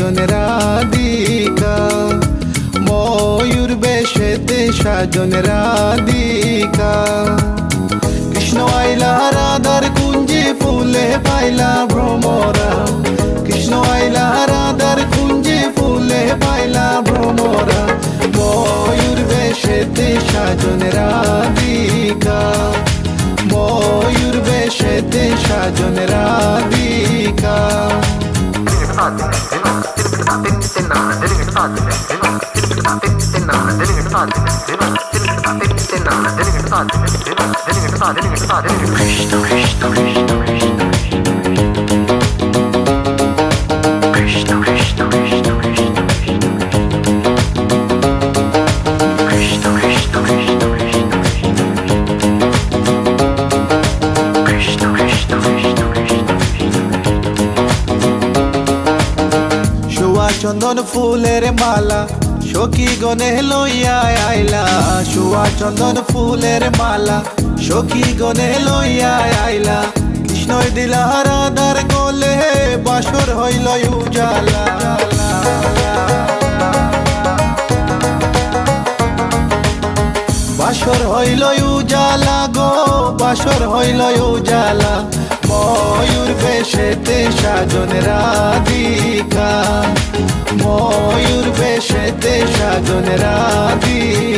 সাজন রাধিকা, ময়ূর বেশেতে সাজন রাধিকা। কৃষ্ণ আইলা রাধার কুঞ্জে ফুলে পাইলা ভ্রমরা, কৃষ্ণ আইলা রাধার কুঞ্জে ফুলে পাইলা ভ্রমরা। ময়ূর বেশেতে সাজন রাধিকা, ময়ূর বেশেতে সাজন রাধিকা। চন্দন ফুলের মালা সখী গনে লইয়া আইলা, সুয়া চন্দন ফুলের মালা সখী গনে লইয়া আইলা। কৃষ্ণই দিলা রাধার কোলে বাসর হইল উজালা, বাসর হইল উজালা গো, বাসর হইল উজালা। ময়ূর বেশেতে সাজন রাধিকা, ময়ূর বেশেতে সাজন রাধিকা।